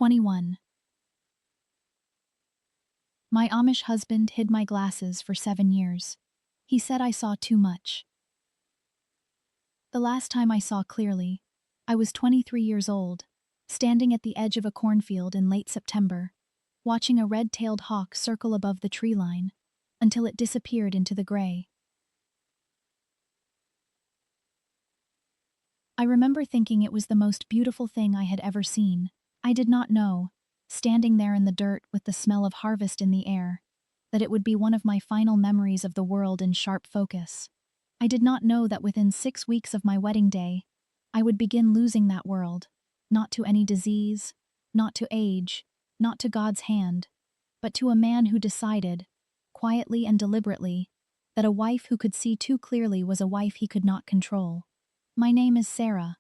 21. My Amish husband hid my glasses for 7 years. He said I saw too much. The last time I saw clearly, I was 23 years old, standing at the edge of a cornfield in late September, watching a red-tailed hawk circle above the tree line until it disappeared into the gray. I remember thinking it was the most beautiful thing I had ever seen. I did not know, standing there in the dirt with the smell of harvest in the air, that it would be one of my final memories of the world in sharp focus. I did not know that within 6 weeks of my wedding day, I would begin losing that world, not to any disease, not to age, not to God's hand, but to a man who decided, quietly and deliberately, that a wife who could see too clearly was a wife he could not control. My name is Sarah.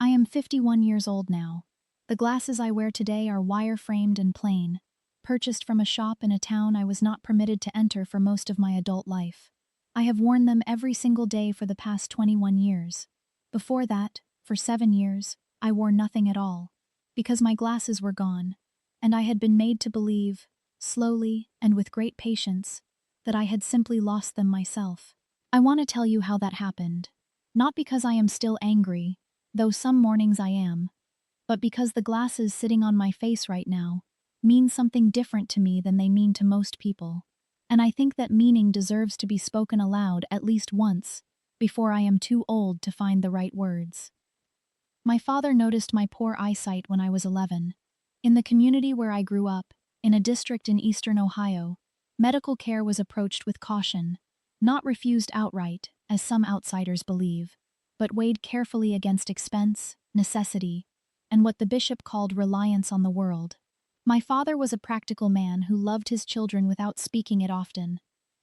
I am 51 years old now. The glasses I wear today are wire-framed and plain, purchased from a shop in a town I was not permitted to enter for most of my adult life. I have worn them every single day for the past 21 years. Before that, for 7 years, I wore nothing at all, because my glasses were gone, and I had been made to believe, slowly and with great patience, that I had simply lost them myself. I want to tell you how that happened. Not because I am still angry, though some mornings I am, but because the glasses sitting on my face right now mean something different to me than they mean to most people. And I think that meaning deserves to be spoken aloud at least once before I am too old to find the right words. My father noticed my poor eyesight when I was 11. In the community where I grew up, in a district in eastern Ohio, medical care was approached with caution, not refused outright, as some outsiders believe, but weighed carefully against expense, necessity, and what the bishop called reliance on the world. My father was a practical man who loved his children without speaking it often.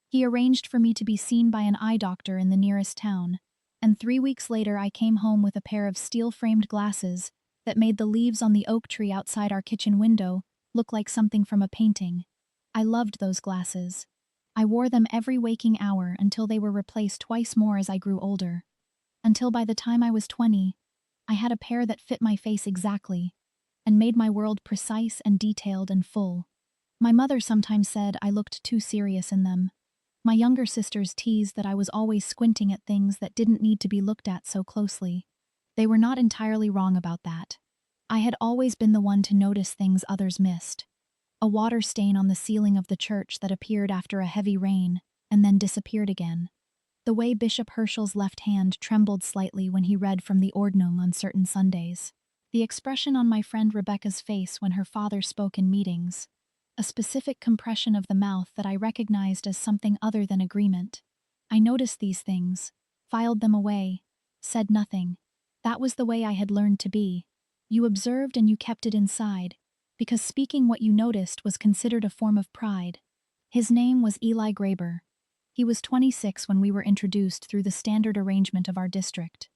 He arranged for me to be seen by an eye doctor in the nearest town, and 3 weeks later I came home with a pair of steel-framed glasses that made the leaves on the oak tree outside our kitchen window look like something from a painting. I loved those glasses. I wore them every waking hour until they were replaced twice more as I grew older. Until by the time I was 20, I had a pair that fit my face exactly, and made my world precise and detailed and full. My mother sometimes said I looked too serious in them. My younger sisters teased that I was always squinting at things that didn't need to be looked at so closely. They were not entirely wrong about that. I had always been the one to notice things others missed. A water stain on the ceiling of the church that appeared after a heavy rain and then disappeared again. The way Bishop Herschel's left hand trembled slightly when he read from the Ordnung on certain Sundays. The expression on my friend Rebecca's face when her father spoke in meetings. A specific compression of the mouth that I recognized as something other than agreement. I noticed these things, filed them away, said nothing. That was the way I had learned to be. You observed and you kept it inside, because speaking what you noticed was considered a form of pride. His name was Eli Graber. He was 26 when we were introduced through the standard arrangement of our district.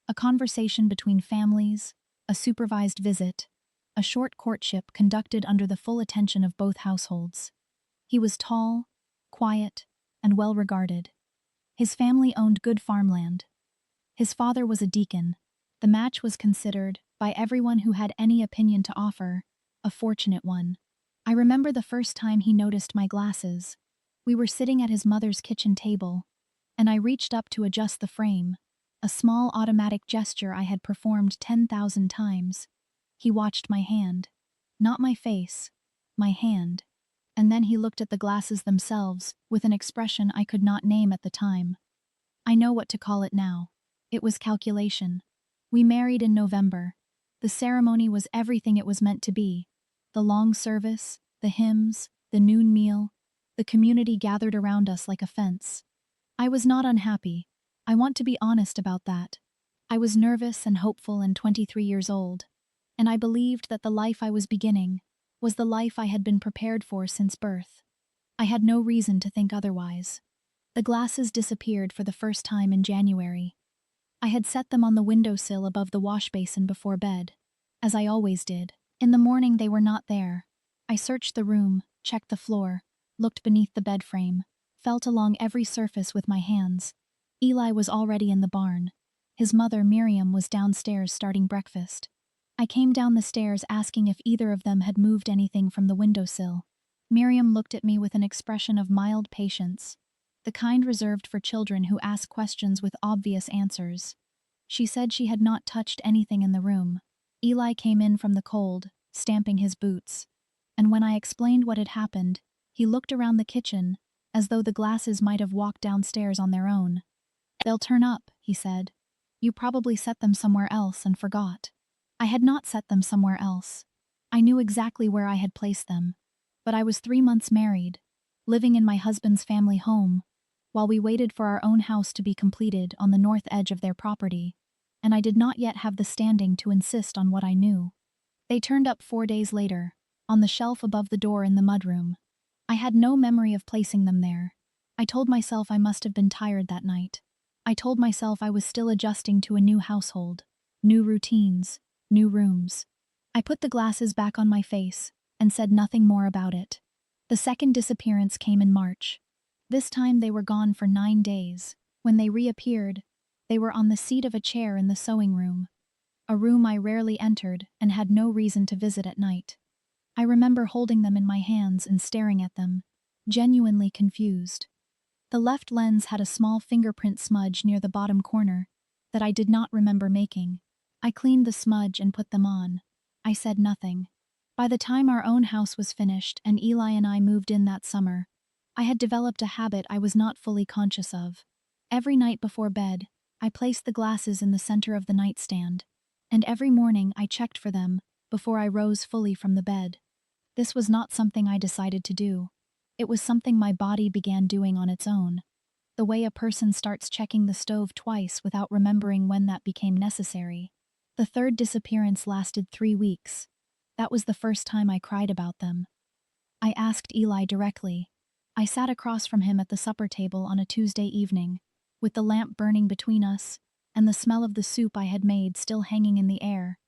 A conversation between families, a supervised visit, a short courtship conducted under the full attention of both households. He was tall, quiet, and well regarded. His family owned good farmland. His father was a deacon. The match was considered, by everyone who had any opinion to offer, a fortunate one. I remember the first time he noticed my glasses. We were sitting at his mother's kitchen table, and I reached up to adjust the frame, a small automatic gesture I had performed 10,000 times. He watched my hand. Not my face, my hand. And then he looked at the glasses themselves with an expression I could not name at the time. I know what to call it now. It was calculation. We married in November. The ceremony was everything it was meant to be. The long service, the hymns, the noon meal, the community gathered around us like a fence. I was not unhappy. I want to be honest about that. I was nervous and hopeful and 23 years old, and I believed that the life I was beginning was the life I had been prepared for since birth. I had no reason to think otherwise. The glasses disappeared for the first time in January. I had set them on the windowsill above the wash basin before bed, as I always did. In the morning they were not there. I searched the room, checked the floor, looked beneath the bed frame, felt along every surface with my hands. Eli was already in the barn. His mother, Miriam, was downstairs starting breakfast. I came down the stairs asking if either of them had moved anything from the windowsill. Miriam looked at me with an expression of mild patience, the kind reserved for children who ask questions with obvious answers. She said she had not touched anything in the room. Eli came in from the cold, stamping his boots, and when I explained what had happened, he looked around the kitchen, as though the glasses might have walked downstairs on their own. "They'll turn up," he said. "You probably set them somewhere else and forgot." I had not set them somewhere else. I knew exactly where I had placed them. But I was 3 months married, living in my husband's family home, while we waited for our own house to be completed on the north edge of their property, and I did not yet have the standing to insist on what I knew. They turned up 4 days later, on the shelf above the door in the mudroom. I had no memory of placing them there. I told myself I must have been tired that night. I told myself I was still adjusting to a new household, new routines, new rooms. I put the glasses back on my face and said nothing more about it. The second disappearance came in March. This time they were gone for 9 days. When they reappeared, they were on the seat of a chair in the sewing room, a room I rarely entered and had no reason to visit at night. I remember holding them in my hands and staring at them, genuinely confused. The left lens had a small fingerprint smudge near the bottom corner that I did not remember making. I cleaned the smudge and put them on. I said nothing. By the time our own house was finished and Eli and I moved in that summer, I had developed a habit I was not fully conscious of. Every night before bed, I placed the glasses in the center of the nightstand, and every morning I checked for them before I rose fully from the bed. This was not something I decided to do. It was something my body began doing on its own. The way a person starts checking the stove twice without remembering when that became necessary. The third disappearance lasted 3 weeks. That was the first time I cried about them. I asked Eli directly. I sat across from him at the supper table on a Tuesday evening, with the lamp burning between us, and the smell of the soup I had made still hanging in the air,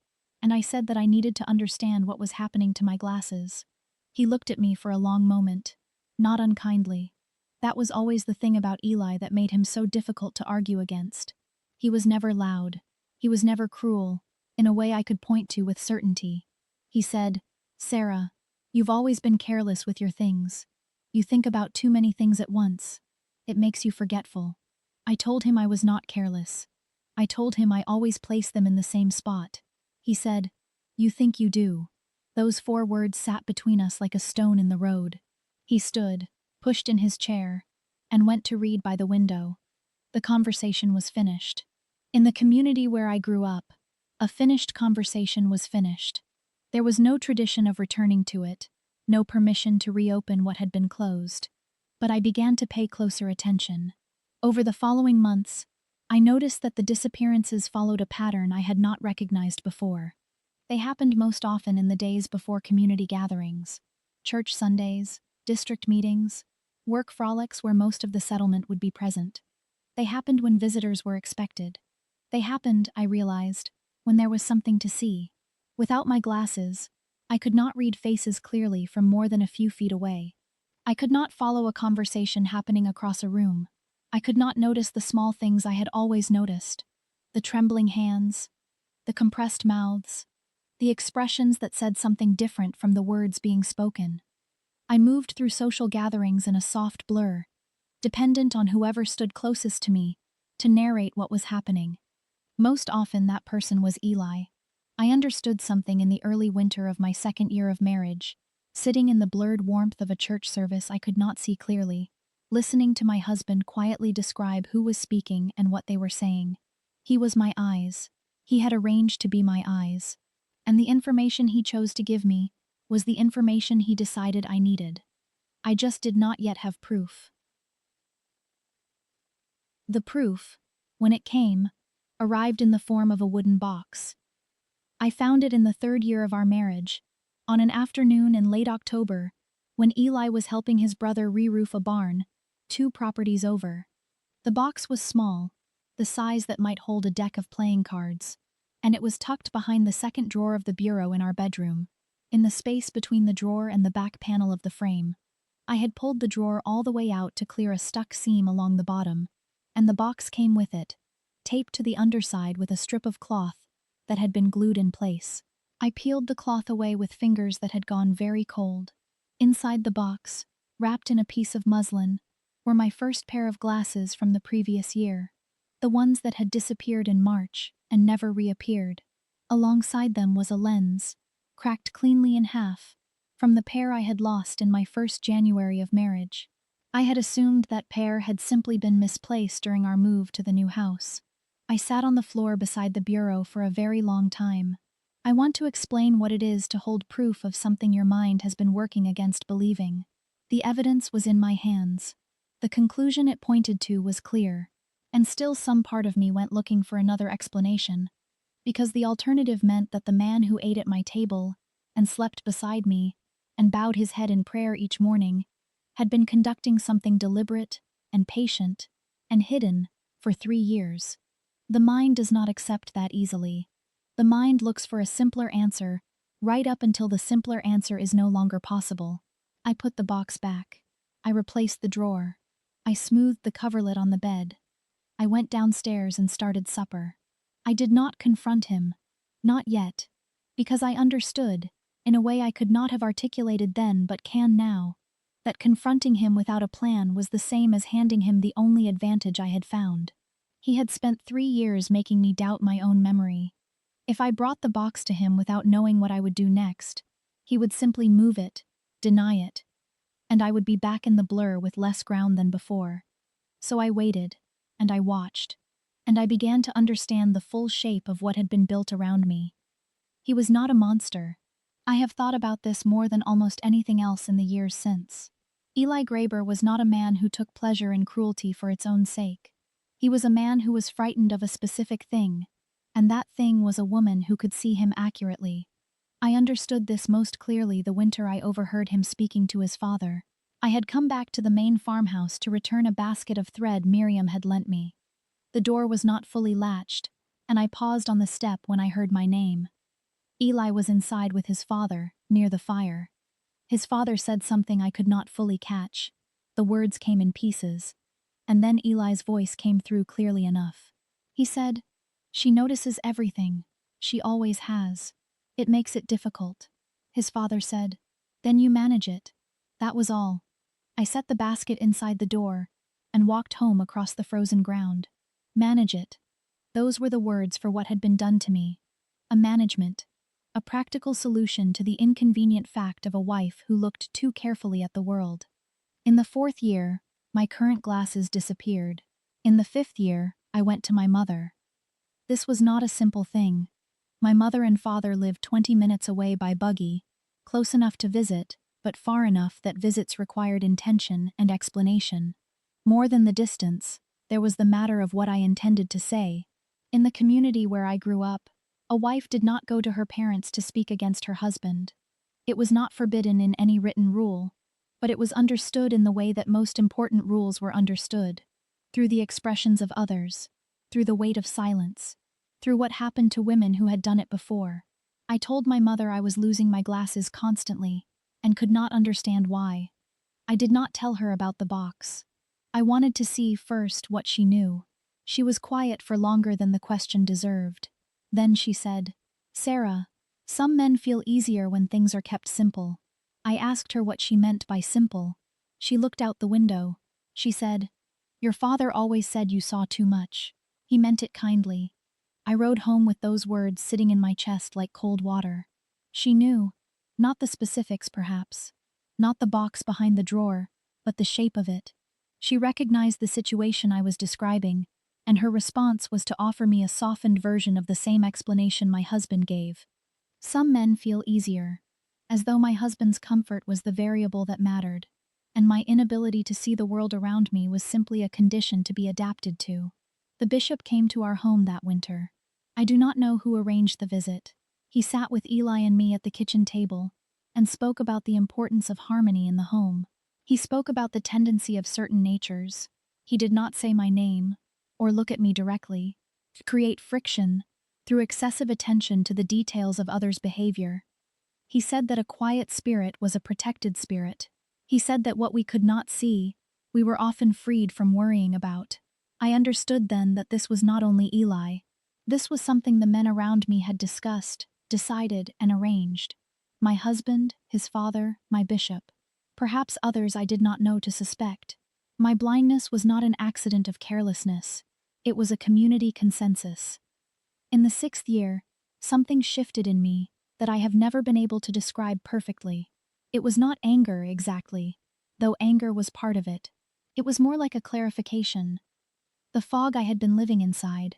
and I said that I needed to understand what was happening to my glasses. He looked at me for a long moment, not unkindly. That was always the thing about Eli that made him so difficult to argue against. He was never loud. He was never cruel, in a way I could point to with certainty. He said, "Sarah, you've always been careless with your things. You think about too many things at once. It makes you forgetful." I told him I was not careless. I told him I always place them in the same spot. He said, "You think you do." Those 4 words sat between us like a stone in the road. He stood, pushed in his chair, and went to read by the window. The conversation was finished. In the community where I grew up, a finished conversation was finished. There was no tradition of returning to it, no permission to reopen what had been closed. But I began to pay closer attention. Over the following months, I noticed that the disappearances followed a pattern I had not recognized before. They happened most often in the days before community gatherings, church Sundays, district meetings, work frolics where most of the settlement would be present. They happened when visitors were expected. They happened, I realized, when there was something to see. Without my glasses, I could not read faces clearly from more than a few feet away. I could not follow a conversation happening across a room. I could not notice the small things I had always noticed: the trembling hands, the compressed mouths, the expressions that said something different from the words being spoken. I moved through social gatherings in a soft blur, dependent on whoever stood closest to me to narrate what was happening. Most often that person was Eli. I understood something in the early winter of my second year of marriage, sitting in the blurred warmth of a church service I could not see clearly, listening to my husband quietly describe who was speaking and what they were saying. He was my eyes. He had arranged to be my eyes. And the information he chose to give me was the information he decided I needed. I just did not yet have proof. The proof, when it came, arrived in the form of a wooden box. I found it in the 3rd year of our marriage, on an afternoon in late October, when Eli was helping his brother re-roof a barn, 2 properties over. The box was small, the size that might hold a deck of playing cards, and it was tucked behind the second drawer of the bureau in our bedroom, in the space between the drawer and the back panel of the frame. I had pulled the drawer all the way out to clear a stuck seam along the bottom, and the box came with it, taped to the underside with a strip of cloth that had been glued in place. I peeled the cloth away with fingers that had gone very cold. Inside the box, wrapped in a piece of muslin, were my first pair of glasses from the previous year, the ones that had disappeared in March and never reappeared. Alongside them was a lens, cracked cleanly in half, from the pair I had lost in my first January of marriage. I had assumed that pair had simply been misplaced during our move to the new house. I sat on the floor beside the bureau for a very long time. I want to explain what it is to hold proof of something your mind has been working against believing. The evidence was in my hands. The conclusion it pointed to was clear, and still some part of me went looking for another explanation, because the alternative meant that the man who ate at my table and slept beside me and bowed his head in prayer each morning had been conducting something deliberate and patient and hidden for 3 years. The mind does not accept that easily. The mind looks for a simpler answer right up until the simpler answer is no longer possible. I put the box back. I replaced the drawer. I smoothed the coverlet on the bed. I went downstairs and started supper. I did not confront him. Not yet. Because I understood, in a way I could not have articulated then but can now, that confronting him without a plan was the same as handing him the only advantage I had found. He had spent 3 years making me doubt my own memory. If I brought the box to him without knowing what I would do next, he would simply move it, deny it, and I would be back in the blur with less ground than before. So I waited, and I watched, and I began to understand the full shape of what had been built around me. He was not a monster. I have thought about this more than almost anything else in the years since. Eli Graeber was not a man who took pleasure in cruelty for its own sake. He was a man who was frightened of a specific thing, and that thing was a woman who could see him accurately. I understood this most clearly the winter I overheard him speaking to his father. I had come back to the main farmhouse to return a basket of thread Miriam had lent me. The door was not fully latched, and I paused on the step when I heard my name. Eli was inside with his father, near the fire. His father said something I could not fully catch. The words came in pieces, and then Eli's voice came through clearly enough. He said, "She notices everything. She always has. It makes it difficult." His father said, "Then you manage it." That was all. I set the basket inside the door and walked home across the frozen ground. Manage it. Those were the words for what had been done to me. A management. A practical solution to the inconvenient fact of a wife who looked too carefully at the world. In the 4th year, my current glasses disappeared. In the 5th year, I went to my mother. This was not a simple thing. My mother and father lived 20 minutes away by buggy, close enough to visit, but far enough that visits required intention and explanation. More than the distance, there was the matter of what I intended to say. In the community where I grew up, a wife did not go to her parents to speak against her husband. It was not forbidden in any written rule, but it was understood in the way that most important rules were understood, through the expressions of others, through the weight of silence, through what happened to women who had done it before. I told my mother I was losing my glasses constantly, and could not understand why. I did not tell her about the box. I wanted to see first what she knew. She was quiet for longer than the question deserved. Then she said, "Sarah, some men feel easier when things are kept simple." I asked her what she meant by simple. She looked out the window. She said, "Your father always said you saw too much. He meant it kindly." I rode home with those words sitting in my chest like cold water. She knew. Not the specifics, perhaps. Not the box behind the drawer, but the shape of it. She recognized the situation I was describing, and her response was to offer me a softened version of the same explanation my husband gave. Some men feel easier, as though my husband's comfort was the variable that mattered, and my inability to see the world around me was simply a condition to be adapted to. The bishop came to our home that winter. I do not know who arranged the visit. He sat with Eli and me at the kitchen table and spoke about the importance of harmony in the home. He spoke about the tendency of certain natures. He did not say my name, or look at me directly, to create friction through excessive attention to the details of others' behavior. He said that a quiet spirit was a protected spirit. He said that what we could not see, we were often freed from worrying about. I understood then that this was not only Eli. This was something the men around me had discussed, decided, and arranged. My husband, his father, my bishop. Perhaps others I did not know to suspect. My blindness was not an accident of carelessness. It was a community consensus. In the 6th year, something shifted in me that I have never been able to describe perfectly. It was not anger exactly, though anger was part of it. It was more like a clarification. The fog I had been living inside,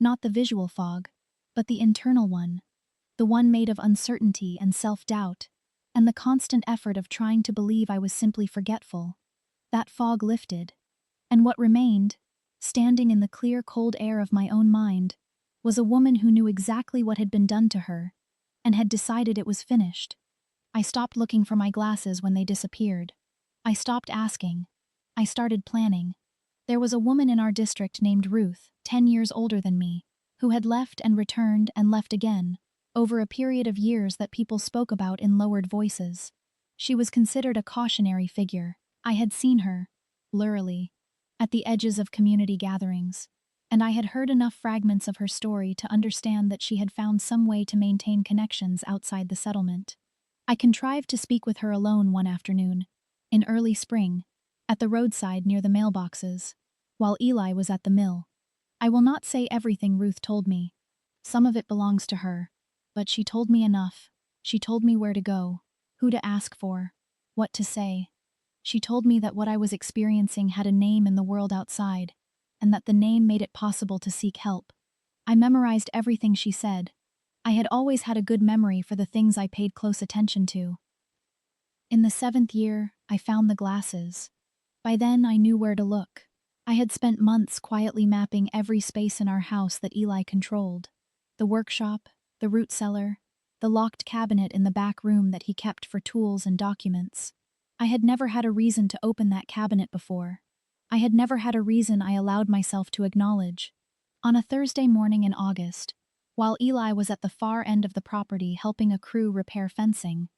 not the visual fog, but the internal one, the one made of uncertainty and self-doubt, and the constant effort of trying to believe I was simply forgetful. That fog lifted, and what remained, standing in the clear, cold air of my own mind, was a woman who knew exactly what had been done to her, and had decided it was finished. I stopped looking for my glasses when they disappeared. I stopped asking. I started planning. There was a woman in our district named Ruth, 10 years older than me, who had left and returned and left again, over a period of years that people spoke about in lowered voices. She was considered a cautionary figure. I had seen her, blurrily, at the edges of community gatherings, and I had heard enough fragments of her story to understand that she had found some way to maintain connections outside the settlement. I contrived to speak with her alone one afternoon, in early spring, at the roadside near the mailboxes, while Eli was at the mill. I will not say everything Ruth told me. Some of it belongs to her, but she told me enough. She told me where to go, who to ask for, what to say. She told me that what I was experiencing had a name in the world outside, and that the name made it possible to seek help. I memorized everything she said. I had always had a good memory for the things I paid close attention to. In the 7th year, I found the glasses. By then, I knew where to look. I had spent months quietly mapping every space in our house that Eli controlled. The workshop, the root cellar, the locked cabinet in the back room that he kept for tools and documents. I had never had a reason to open that cabinet before. I had never had a reason I allowed myself to acknowledge. On a Thursday morning in August, while Eli was at the far end of the property helping a crew repair fencing,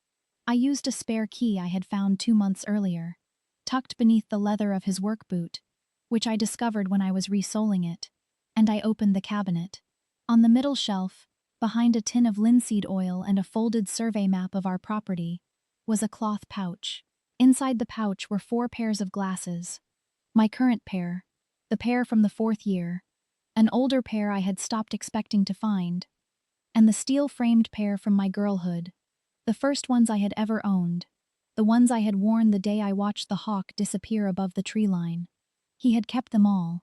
I used a spare key I had found 2 months earlier, tucked beneath the leather of his work boot, which I discovered when I was resoling it, and I opened the cabinet. On the middle shelf, behind a tin of linseed oil and a folded survey map of our property, was a cloth pouch. Inside the pouch were 4 pairs of glasses. My current pair, the pair from the 4th year, an older pair I had stopped expecting to find, and the steel-framed pair from my girlhood, the first ones I had ever owned, the ones I had worn the day I watched the hawk disappear above the tree line. He had kept them all.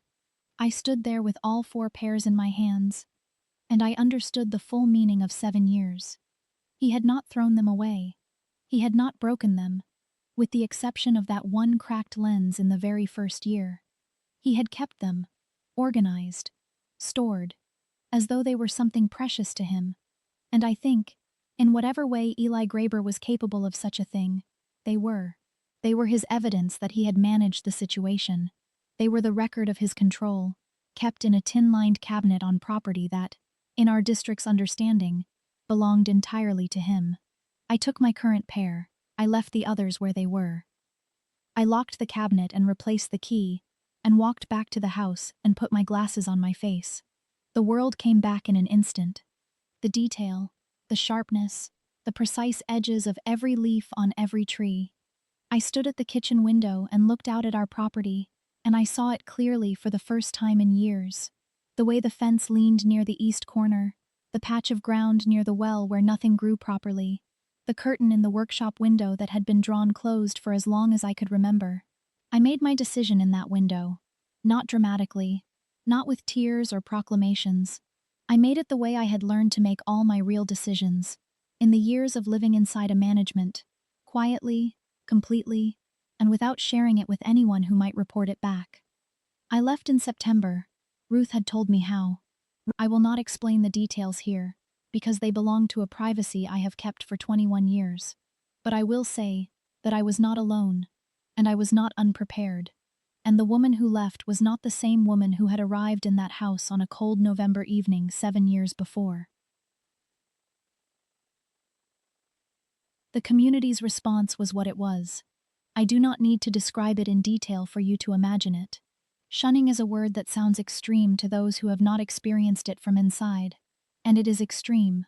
I stood there with all 4 pairs in my hands, and I understood the full meaning of 7 years. He had not thrown them away. He had not broken them, with the exception of that one cracked lens in the very first year. He had kept them, organized, stored, as though they were something precious to him. And I think, in whatever way Eli Graber was capable of such a thing, they were. They were his evidence that he had managed the situation. They were the record of his control, kept in a tin-lined cabinet on property that, in our district's understanding, belonged entirely to him. I took my current pair. I left the others where they were. I locked the cabinet and replaced the key, and walked back to the house and put my glasses on my face. The world came back in an instant. The detail, the sharpness, the precise edges of every leaf on every tree. I stood at the kitchen window and looked out at our property, and I saw it clearly for the first time in years. The way the fence leaned near the east corner, the patch of ground near the well where nothing grew properly, the curtain in the workshop window that had been drawn closed for as long as I could remember. I made my decision in that window, not dramatically, not with tears or proclamations. I made it the way I had learned to make all my real decisions, in the years of living inside a management, quietly, completely, and without sharing it with anyone who might report it back. I left in September. Ruth had told me how. I will not explain the details here, because they belong to a privacy I have kept for 21 years. But I will say that I was not alone, and I was not unprepared, and the woman who left was not the same woman who had arrived in that house on a cold November evening 7 years before. The community's response was what it was. I do not need to describe it in detail for you to imagine it. Shunning is a word that sounds extreme to those who have not experienced it from inside, and it is extreme.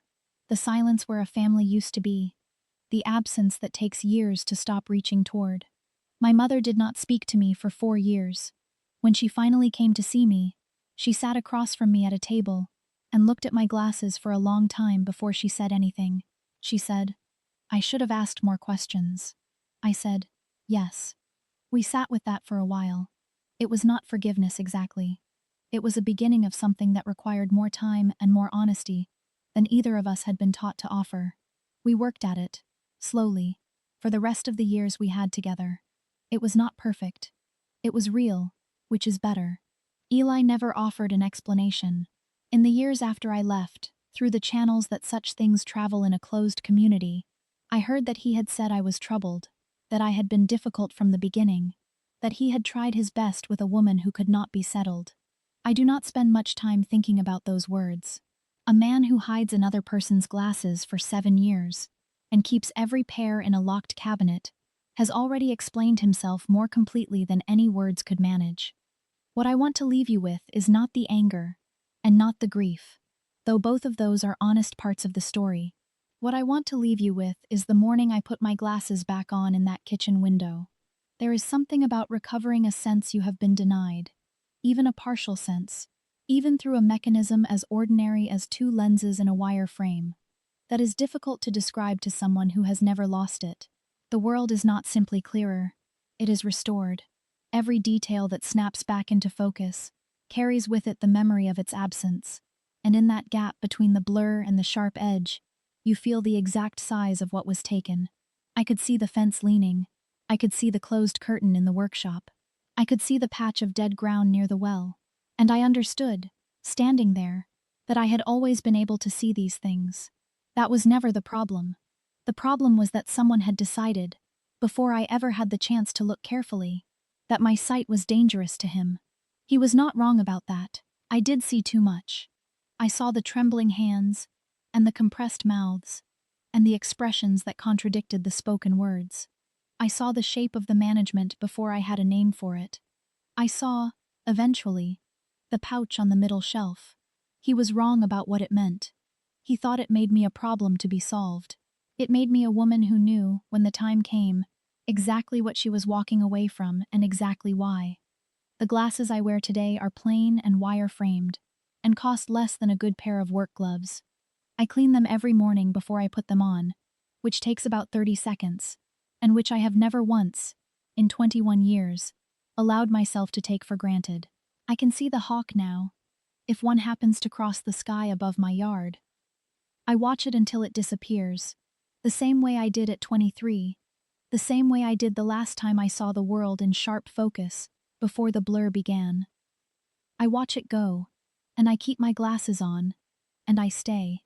the silence where a family used to be, the absence that takes years to stop reaching toward. My mother did not speak to me for 4 years. When she finally came to see me, she sat across from me at a table and looked at my glasses for a long time before she said anything. She said, "I should have asked more questions." I said, "Yes." We sat with that for a while. It was not forgiveness exactly. It was a beginning of something that required more time and more honesty than either of us had been taught to offer. We worked at it, slowly, for the rest of the years we had together. It was not perfect. It was real, which is better. Eli never offered an explanation. In the years after I left, through the channels that such things travel in a closed community, I heard that he had said I was troubled, that I had been difficult from the beginning, that he had tried his best with a woman who could not be settled. I do not spend much time thinking about those words. A man who hides another person's glasses for 7 years and keeps every pair in a locked cabinet has already explained himself more completely than any words could manage. What I want to leave you with is not the anger and not the grief, though both of those are honest parts of the story. What I want to leave you with is the morning I put my glasses back on in that kitchen window. There is something about recovering a sense you have been denied, even a partial sense, even through a mechanism as ordinary as 2 lenses in a wire frame, that is difficult to describe to someone who has never lost it. The world is not simply clearer, it is restored. Every detail that snaps back into focus carries with it the memory of its absence, and in that gap between the blur and the sharp edge, you feel the exact size of what was taken. I could see the fence leaning. I could see the closed curtain in the workshop. I could see the patch of dead ground near the well. And I understood, standing there, that I had always been able to see these things. That was never the problem. The problem was that someone had decided, before I ever had the chance to look carefully, that my sight was dangerous to him. He was not wrong about that. I did see too much. I saw the trembling hands, and the compressed mouths, and the expressions that contradicted the spoken words. I saw the shape of the management before I had a name for it. I saw, eventually, the pouch on the middle shelf. He was wrong about what it meant. He thought it made me a problem to be solved. It made me a woman who knew, when the time came, exactly what she was walking away from and exactly why. The glasses I wear today are plain and wire-framed, and cost less than a good pair of work gloves. I clean them every morning before I put them on, which takes about 30 seconds, and which I have never once, in 21 years, allowed myself to take for granted. I can see the hawk now, if one happens to cross the sky above my yard. I watch it until it disappears, the same way I did at 23, the same way I did the last time I saw the world in sharp focus, before the blur began. I watch it go, and I keep my glasses on, and I stay.